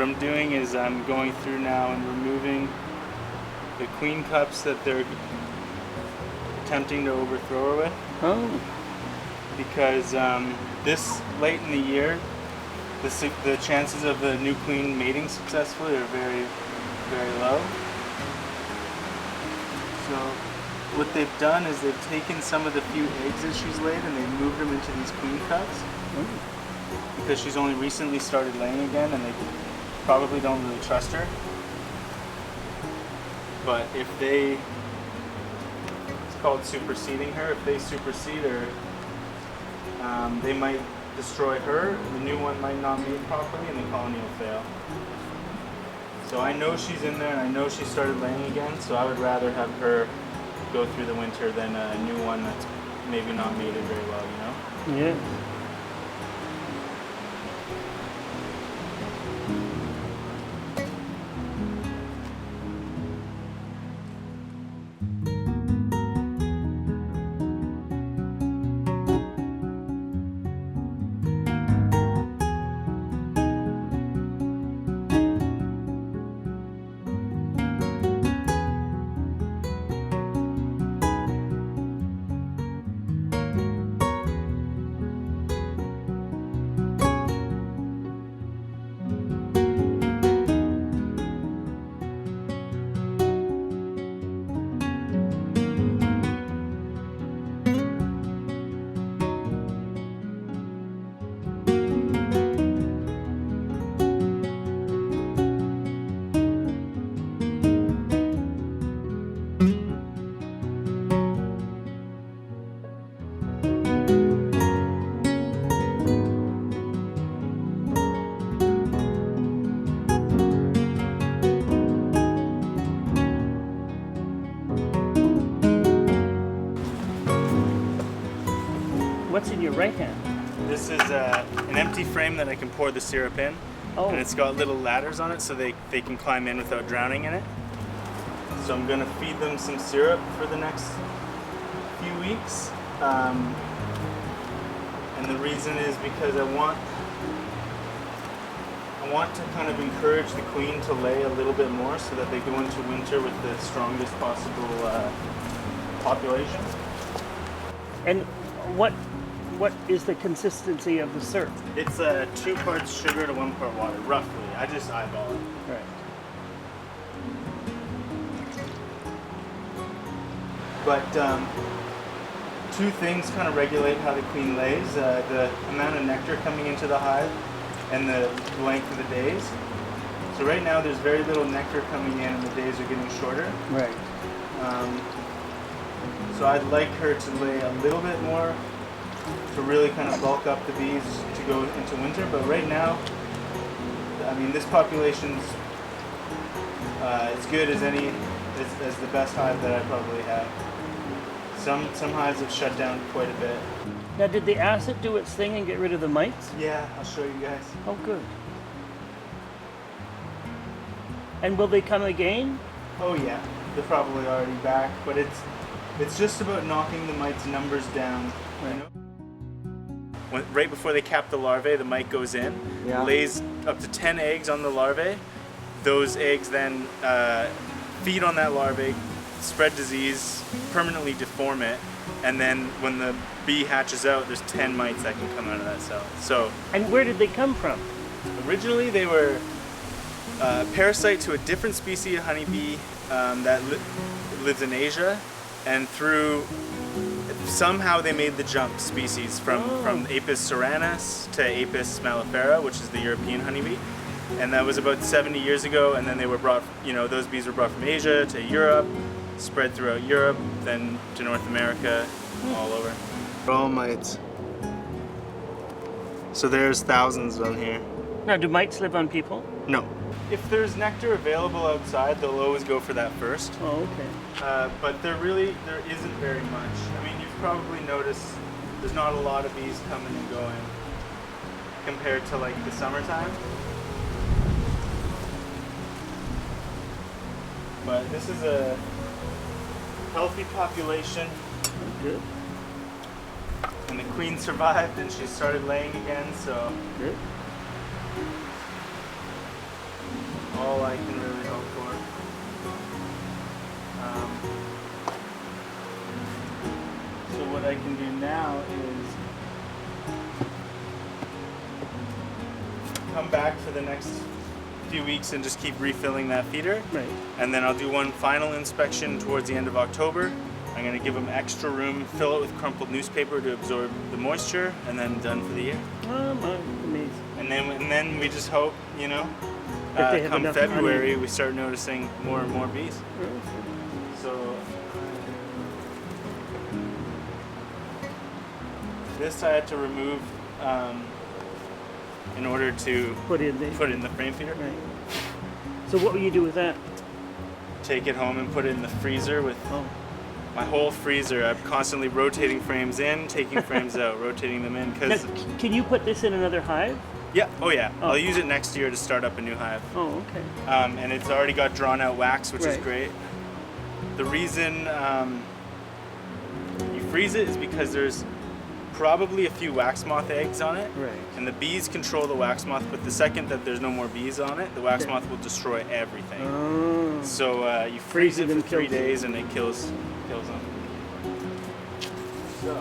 I'm doing is I'm going through now and removing the queen cups that they're attempting to overthrow her with. Oh. Because this late in the year, the chances of the new queen mating successfully are very, very low. So what they've done is they've taken some of the few eggs that she's laid and they've moved them into these queen cups. Because she's only recently started laying again and they probably don't really trust her. But if they, it's called superseding her, if they supersede her, they might destroy her, the new one might not mate properly, and the colony will fail. So I know she's in there, and I know she started laying again, so I would rather have her go through the winter than a new one that's maybe not mated very well, you know? Yeah. What's in your right hand? This is an empty frame that I can pour the syrup in. Oh. And it's got little ladders on it so they can climb in without drowning in it. So I'm going to feed them some syrup for the next few weeks. And the reason is because I want to kind of encourage the queen to lay a little bit more so that they go into winter with the strongest possible population. And what is the consistency of the syrup? It's 2 parts sugar to 1 part water, roughly. I just eyeball it. Right. But 2 things kind of regulate how the queen lays. The amount of nectar coming into the hive and the length of the days. So right now there's very little nectar coming in and the days are getting shorter. Right. So I'd like her to lay a little bit more to really kind of bulk up the bees to go into winter. But right now, I mean, this population's as good as any, as the best hive that I probably have. Some hives have shut down quite a bit. Now, did the acid do its thing and get rid of the mites? Yeah, I'll show you guys. Oh, good. And will they come again? Oh yeah, they're probably already back, but it's just about knocking the mites' numbers down. Right. You know? Right before they cap the larvae, the mite goes in, lays up to 10 eggs on the larvae. Those eggs then feed on that larvae, spread disease, permanently deform it, and then when the bee hatches out, there's 10 mites that can come out of that cell. So. And where did they come from? Originally, they were parasite to a different species of honeybee that lives in Asia, and somehow they made the jump species from Apis cerana's to Apis mellifera, which is the European honeybee. And that was about 70 years ago, and then they were brought, those bees were brought from Asia to Europe, spread throughout Europe, then to North America, all over. All mites. So there's thousands on here. Now, do mites live on people? No. If there's nectar available outside, they'll always go for that first. Oh, okay. But there isn't very much. I mean, you've probably noticed there's not a lot of bees coming and going compared to like the summertime. But this is a healthy population. Good. And the queen survived and she started laying again, so. Good. all I can really hope for. So what I can do now is come back for the next few weeks and just keep refilling that feeder. Right. And then I'll do one final inspection towards the end of October. I'm going to give them extra room, fill it with crumpled newspaper to absorb the moisture, and then done for the year. Amazing. And then we just hope, you know, That they have come enough February honey. we start noticing more and more bees. So this I had to remove in order to Put in the frame feeder. right. So what will you do with that? Take it home and put it in the freezer with Oh, my whole freezer. I'm constantly rotating frames in, taking frames out, rotating them in. now, can you put this in another hive? Yeah, oh yeah. Oh. I'll use it next year to start up a new hive. Oh, okay. And it's already got drawn out wax, which is Right. great. The reason you freeze it is because there's probably a few wax moth eggs on it. Right. And the bees control the wax moth, but the second that there's no more bees on it, the wax Okay. moth will destroy everything. Oh. So you freeze it Freezing for them 3 kills it. days and it kills them. So